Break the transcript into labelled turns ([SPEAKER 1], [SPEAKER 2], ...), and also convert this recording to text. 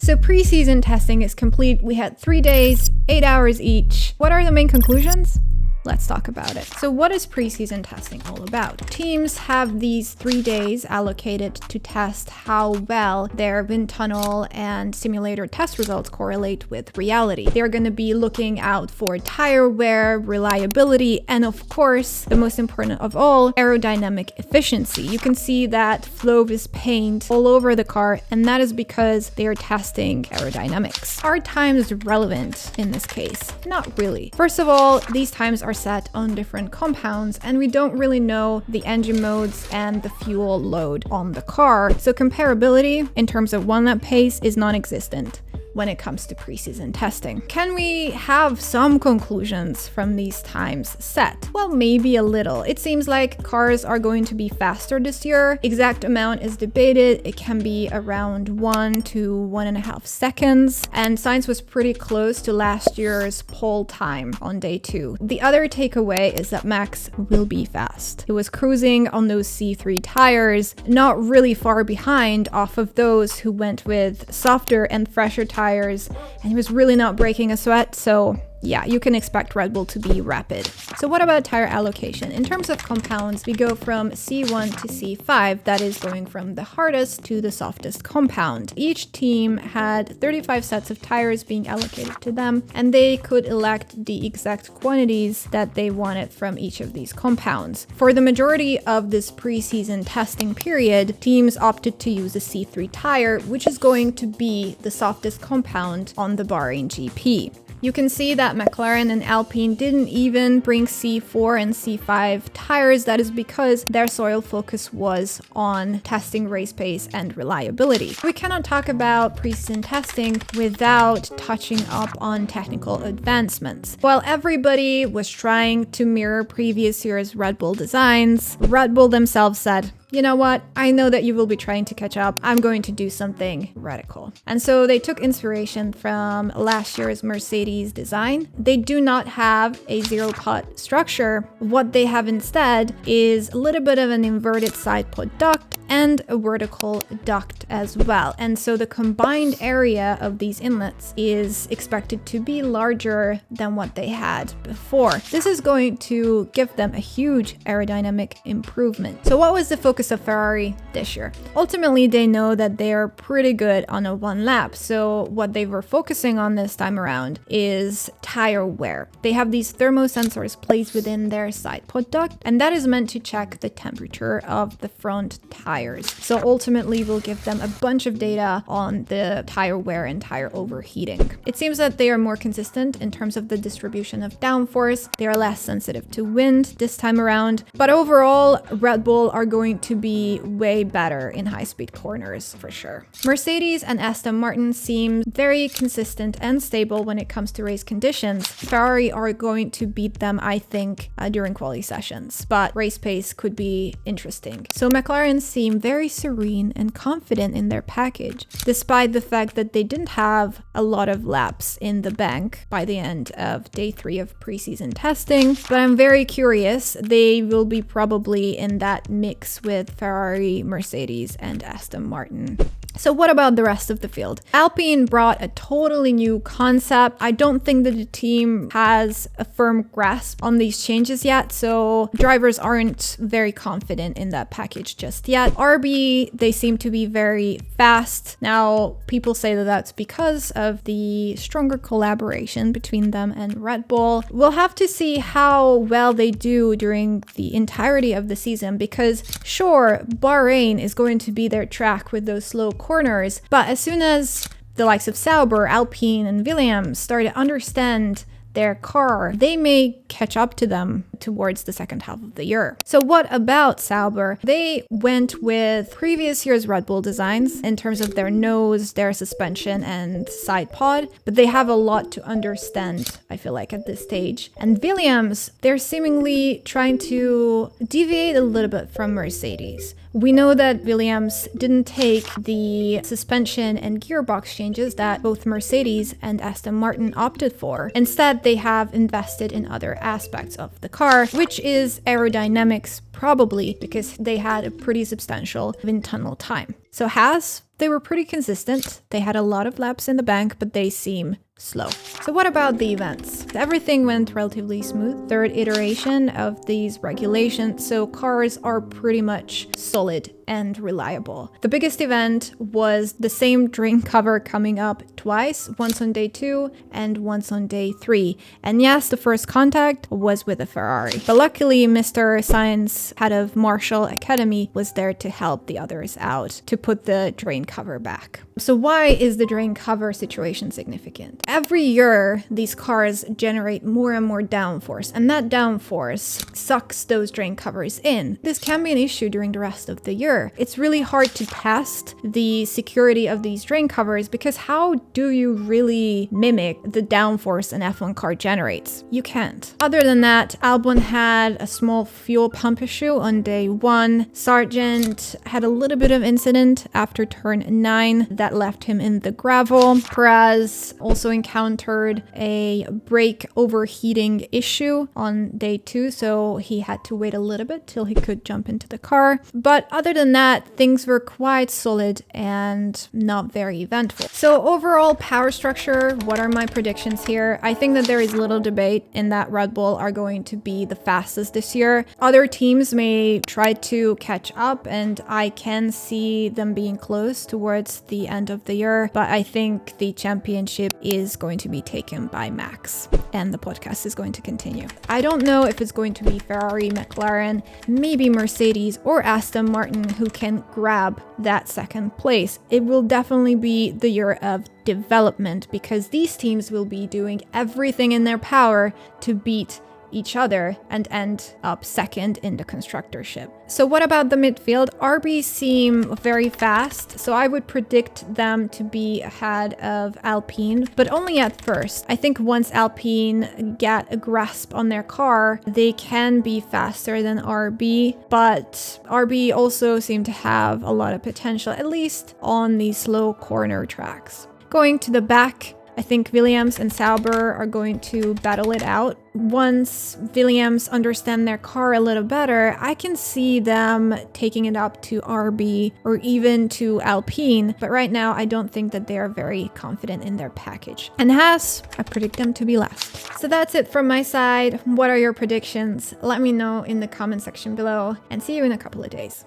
[SPEAKER 1] So preseason testing is complete. We had 3 days, 8 hours each. What are the main conclusions? Let's talk about it. So what is preseason testing all about? Teams have these 3 days allocated to test how well their wind tunnel and simulator test results correlate with reality. They're going to be looking out for tire wear, reliability, and of course, the most important of all, aerodynamic efficiency. You can see that Flovis paint all over the car, and that is because they are testing aerodynamics. Are times relevant in this case? Not really. First of all, these times are set on different compounds and we don't really know the engine modes and the fuel load on the car. So comparability in terms of one lap pace is non-existent when it comes to preseason testing. Can we have some conclusions from these times set? Well, maybe a little. It seems like cars are going to be faster this year. Exact amount is debated. It can be around 1 to 1.5 seconds. And Sainz was pretty close to last year's pole time on day 2. The other takeaway is that Max will be fast. He was cruising on those C3 tires, not really far behind off of those who went with softer and fresher tires, and he was really not breaking a sweat, so yeah, you can expect Red Bull to be rapid. So what about tire allocation? In terms of compounds, we go from C1 to C5, that is going from the hardest to the softest compound. Each team had 35 sets of tires being allocated to them, and they could elect the exact quantities that they wanted from each of these compounds. For the majority of this preseason testing period, teams opted to use a C3 tire, which is going to be the softest compound on the Bahrain GP. You can see that McLaren and Alpine didn't even bring C4 and C5 tires. That is because their soil focus was on testing race pace and reliability. We cannot talk about preseason testing without touching up on technical advancements. While everybody was trying to mirror previous year's Red Bull designs, Red Bull themselves said, you know what? I know that you will be trying to catch up. I'm going to do something radical. And so they took inspiration from last year's Mercedes design. They do not have a zero pot structure. What they have instead is a little bit of an inverted side pod duct and a vertical duct as well. And so the combined area of these inlets is expected to be larger than what they had before. This is going to give them a huge aerodynamic improvement. So what was the focus of Ferrari this year? Ultimately, they know that they are pretty good on a one lap. So what they were focusing on this time around is tire wear. They have these thermosensors placed within their side pod duct, and that is meant to check the temperature of the front tires. So ultimately, we'll give them a bunch of data on the tire wear and tire overheating. It seems that they are more consistent in terms of the distribution of downforce. They are less sensitive to wind this time around, but overall, Red Bull are going to be way better in high-speed corners for sure. Mercedes and Aston Martin seem very consistent and stable when it comes to race conditions. Ferrari are going to beat them, I think, during quali sessions, but race pace could be interesting. So McLaren seem very serene and confident in their package, despite the fact that they didn't have a lot of laps in the bank by the end of day 3 of preseason testing. But I'm very curious. They will be probably in that mix with Ferrari, Mercedes, and Aston Martin. So what about the rest of the field? Alpine brought a totally new concept. I don't think that the team has a firm grasp on these changes yet, so drivers aren't very confident in that package just yet. RB, they seem to be very fast. Now, people say that that's because of the stronger collaboration between them and Red Bull. We'll have to see how well they do during the entirety of the season, because sure, Bahrain is going to be their track with those slow corners, but as soon as the likes of Sauber, Alpine, and Williams start to understand their car, they may catch up to them towards the second half of the year. So what about Sauber? They went with previous year's Red Bull designs in terms of their nose, their suspension, and side pod, but they have a lot to understand, I feel like, at this stage. And Williams, they're seemingly trying to deviate a little bit from Mercedes. We know that Williams didn't take the suspension and gearbox changes that both Mercedes and Aston Martin opted for. Instead, they have invested in other aspects of the car. car, which is aerodynamics, probably because they had a pretty substantial wind tunnel time. So Haas, they were pretty consistent. They had a lot of laps in the bank, but they seem slow. So what about the events? Everything went relatively smooth. Third iteration of these regulations, so cars are pretty much solid and reliable. The biggest event was the same drain cover coming up twice, once on day 2 and once on day 3. And yes, the first contact was with a Ferrari. But luckily, Mr. Science, head of Marshall Academy, was there to help the others out to put the drain cover back. So why is the drain cover situation significant? Every year, these cars generate more and more downforce, and that downforce sucks those drain covers in. This can be an issue during the rest of the year. It's really hard to test the security of these drain covers because how do you really mimic the downforce an F1 car generates? You can't. Other than that, Albon had a small fuel pump issue on day 1. Sargent had a little bit of incident after turn 9 that left him in the gravel. Perez also encountered a brake overheating issue on day 2, so he had to wait a little bit till he could jump into the car. But other than that, things were quite solid and not very eventful. So overall power structure, what are my predictions here? I think that there is little debate in that Red Bull are going to be the fastest this year. Other teams may try to catch up, and I can see them being close towards the end of the year, but I think the championship is going to be taken by Max, and the podcast is going to continue. I don't know if it's going to be Ferrari, McLaren, maybe Mercedes or Aston Martin who can grab that second place. It will definitely be the year of development because these teams will be doing everything in their power to beat each other and end up second in the constructorship. So what about the midfield? RB seem very fast, so I would predict them to be ahead of Alpine, but only at first. I think once Alpine get a grasp on their car, they can be faster than RB, but RB also seem to have a lot of potential, at least on these slow corner tracks. Going to the back, I think Williams and Sauber are going to battle it out. Once Williams understand their car a little better, I can see them taking it up to RB or even to Alpine. But right now, I don't think that they are very confident in their package. And Haas, I predict them to be last. So that's it from my side. What are your predictions? Let me know in the comment section below and see you in a couple of days.